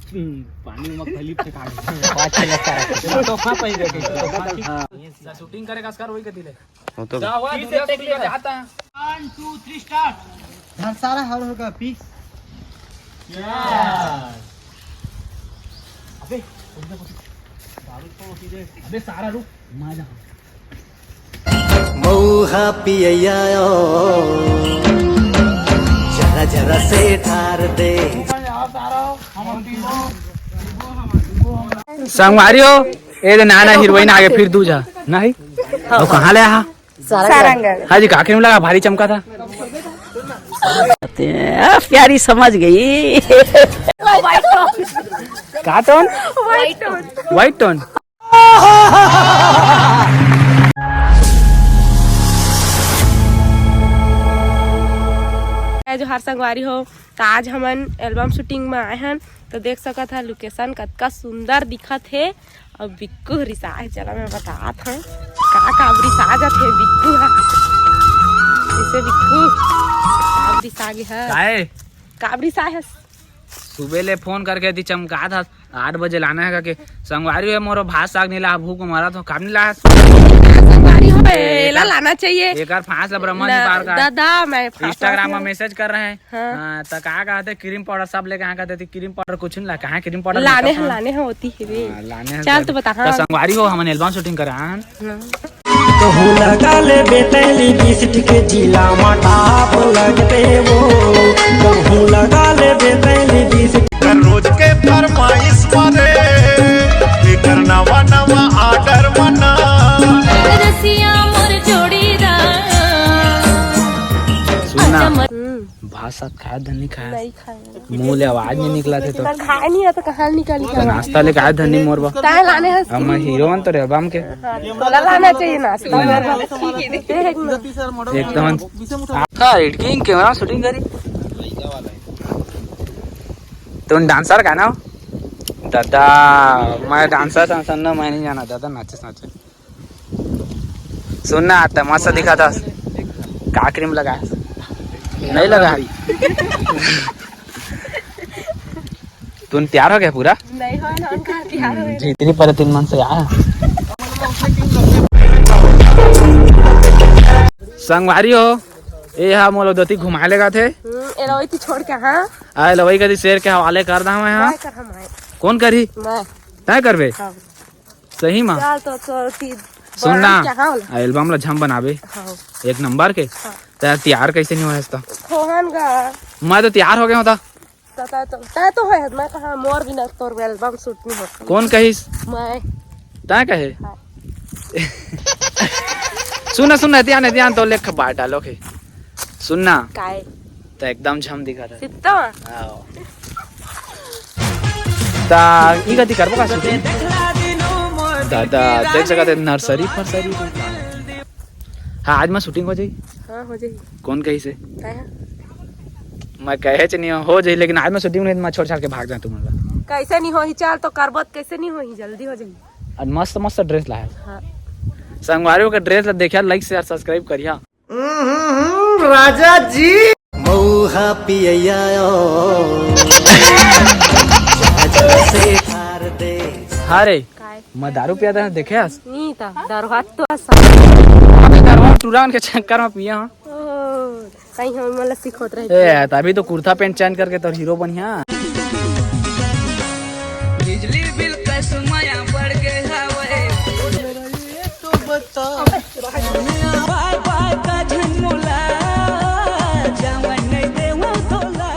पानी में खलीफ से काट तो खा पाई रे हां शूटिंग करे कसकर वही कदी ले हो तो जा हुआ दूसरा शूटिंग करे आता 1 2 3 स्टार्ट धर सारा हर होगा पीस यस अबे अबे सारा रुक माजा मौहा पियायो जरा जरा से ठार दे संगवारी हो ए नाना हीरोइन आगे फिर दूजा नहीं तो कहाँ ले हा सारंगढ़। हाँ जी काके में लगा भारी चमका था प्यारी समझ गई। का टोन व्हाइट टोन जो हर संगवारी हो तो आज हमन एल्बम शूटिंग में आए हैं तो देख सकत है लोकेशन कतका सुंदर दिखत है और बिक्कू रिसा है। चला मैं बतात हूँ का रिसा जात है बिक्कू है इसे बिक्कू रिसा गे है का रिसा है। सुबह ले फोन करके दी चमका था 8 बजे लाना है के संगवारी है मोरो भात साग नहीं ला भूख मारा तो काम नहीं ला संगवारी हो एला लाना चाहिए एक बार फांस ब्रह्मा जी पार का दादा मैं इंस्टाग्राम में मैसेज कर रहे हैं तो कहा कहते क्रीम पाउडर सब ले कहा कहते क्रीम पाउडर कुछ नहीं ला कहा क्रीम पाउडर लाने हैं होती है लाने चल तो बता तो संगवारी हो हमने एल्बम शूटिंग करा हैं तो लगा ले बेतैली बिस्ट के जिला मटाप लगते वो कहूँ लगा ले बेतैली बिस्ट रोज के फरमाइश मारे लेकर नवा नवा आर्डर मना रसिया मोर जोड़ीदार सुनना भात साग खाया धनी खाया नहीं खाए मुंह ले आवाज नहीं निकला थे तो खाए नहीं तो कहाँ निकाली तो नाश्ता ले खाया धनी मोरबा ताए लाने हैं हम हीरो तो एल्बम के तोला लाना चाहिए नाश्ता एकदम हाँ एडिटिंग कैमरा शूटिंग करी तुम डांसर का ना दादा मैं डांसर ना मैं नहीं जाना दादा नाचे नाचे सुनना आता मस्त दिखा था का क्रीम लगाया नहीं लगा तुम तैयार हो गया पूरा नहीं हो ना उनका तैयार हो जितनी पर 3 मन से आया संगवारी हो ये हम मोलो दोती घुमा लेगा थे एलोई थी छोड़ के हां आए लवई कदी शेर के हवाले कर दा मैं हां कर हम आए कौन करी मैं तय करबे हां सही मां चल तो सुनना कहां एल्बम ला झम बनाबे हां एक नंबर के तैयार कैसे नहीं हुआ इसका खोहन का मैं तो तैयार हो गया होता तय तो है मैं कहा मोर बिना तोर एल्बम शूट नहीं होता कौन कहिस मैं तय कहे सुना ध्यान तो लेख बात डालो के सुनना काय तो एकदम झम दिखा था सित्ता ता ई गति करबो का शूटिंग दादा देख सकते नर्सरी फर्सरी हाँ आज मैं शूटिंग हो जाई हां हो जाई कौन कही से काय मैं कहे नहीं हो जाई लेकिन आज मैं शूटिंग नहीं मैं छोड़ छाड़ के भाग जा तुम्हारा कैसे नहीं हो ही चल तो करबत कैसे नहीं हो ही जल्दी हो जाई आज मस्त मस्त ड्रेस लाया हां संगवारियों का ड्रेस देखिया लाइक शेयर सब्सक्राइब करिया राजा जी मौहा पियायो जरा जरा से ठार दे हारे काय मैं दारू पिया था देखे हस नहीं था दारू हाथ तो दारू टूरान के चक्कर में पिया हां कहीं हम मतलब सिखोत रहे ए तभी तो कुर्ता पैंट चेंज करके तो हीरो बनिया बिजली बिल कैसे माया बढ़ गए हवे तो बता बाय बाय का झनमुला जवन नहीं देवा तोला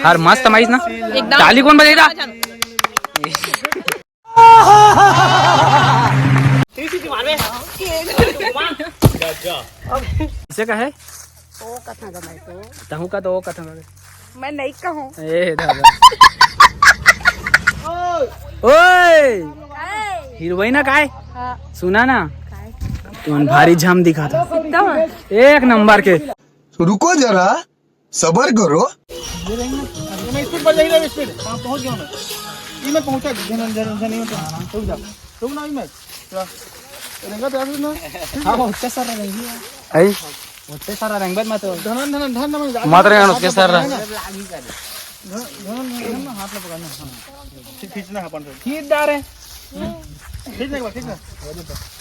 हर मस्त माइस ना ताली कौन बजेगा इसे का है ओ कथा जमाई तो तहु का तो कथा मैं नहीं कहूं ए दादा ओए हीरोइन काय हां सुना ना तुम भारी झम दिखा था सित्ता एक नंबर के रुको जरा सबर करो सारा रंग मत मात्र उसके सर हाथ में पकड़ना, खींचना है अपन, खींच डाल रहे, खींचने के बाद खींचना,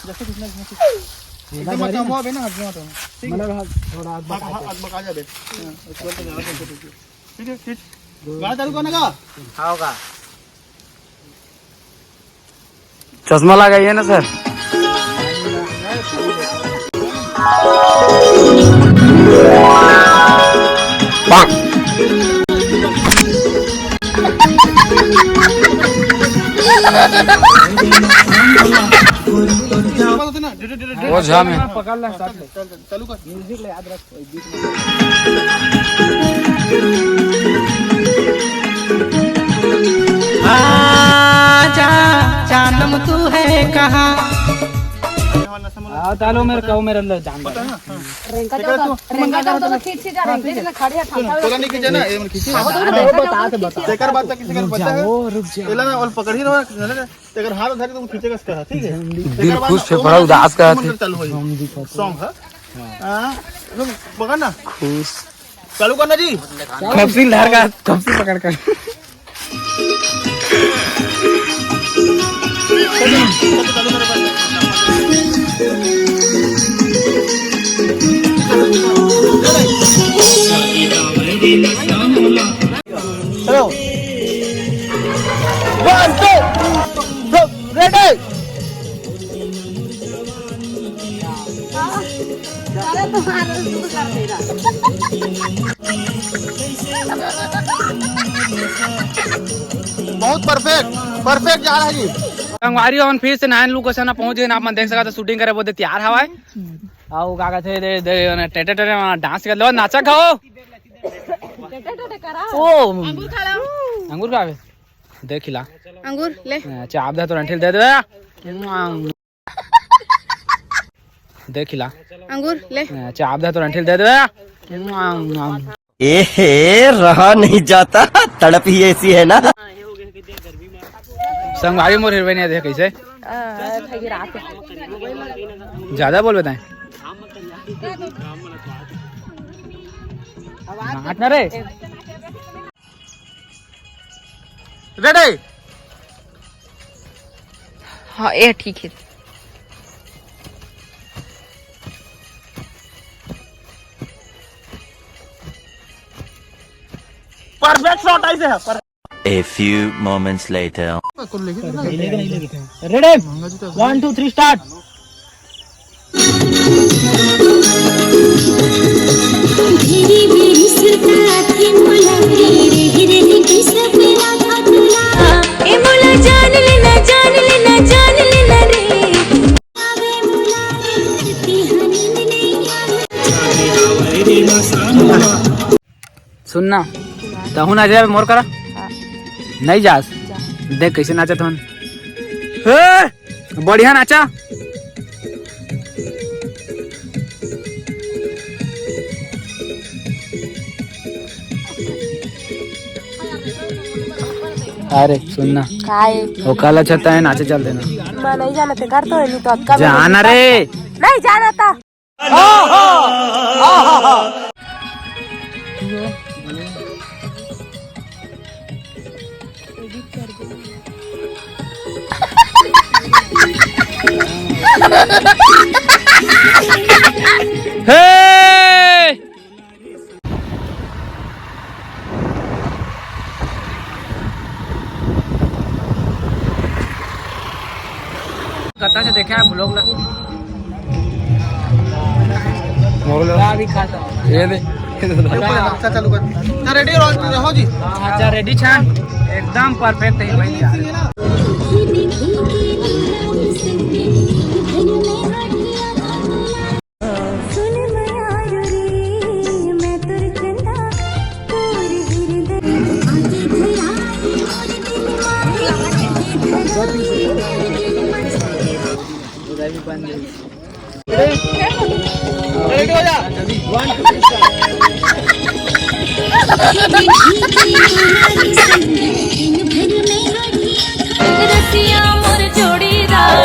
जैसे खींचना एकदम अच्छा हुआ बे ना, हाथ में तो मतलब थोड़ा हाथ बका जा बे, उसके बाद ज्यादा ठीक है, खींच, गाड़ी चालू करने का, हाँ होगा, चश्मा लगाइए ना सर। वो जा में पकड़ ले, चालू कर, म्यूजिक ले, याद रख बीच में। आजा जानम तू है कहाँ तालो मेरे कहो मेरे अंदर जान रेंका जाओ तो खींच जा रहे हैं खड़े तोला नहीं खींचे ना, ये मन खींचे बता तेकर बात किसी का पता है, रुक जा एला ना, और पकड़ ही रहा तेकर हाथ उठा के तुम खींचेगा इसका, ठीक है, दिल खुश से बड़ा उदास का है, चालू होई सॉन्ग है, हां तुम पकड़ ना, खुश चालू करना जी, कप्सी लहर का कप्सी पकड़ कर हेलो 1 2 रेडी अरे तुम्हारा शुरू कर देगा बहुत परफेक्ट जा रहा है जी। संगवारी और फिर से नाइन लोकेशन पहुंच गए, आप मन देख सकते शूटिंग करे बोलते तैयार हवा आओ का कहते दे टेटे टेटे डांस कर लो, नाचा खाओ, ओ अंगूर खावे दे खिला, अंगूर ले चाप दे तो रंठिल दे दे दे खिला, अंगूर ले चाप दे तो रंठिल दे दे एहे रहा नहीं जाता, तड़प ही ऐसी है ना। संगवारी मोर हिरवे नहीं देख कैसे ज्यादा बोल बताएं ना रे रेडी हाँ ये ठीक है परफेक्ट शॉट ऐसे है पर A few moments later. Ready 1 2 3 start मेरी मेरी सुरताती मुला रे रे कैसे मिला था तुला ए मुला जान लेना रे आवे मुला ती नींद नहीं सुनना तहु ना जाए मोर करा नहीं जास देख कैसे नाचा तुम बढ़िया नाचा अरे सुनना वो काला छत्ता है नाचे चल देना मैं नहीं जाना थे कर तो है नहीं तो अक्का जाना रे नहीं जाना था कत्ता से देखा है ब्लॉग भी खाता ये दे चालू कर रेडी रहो जी अच्छा रेडी छान एकदम परफेक्ट है भाई यार सुन मयारू रे मैं तुर चंदा तोर हृदय रेडी हो जा 1 2 रसिया मोर जोड़ीदार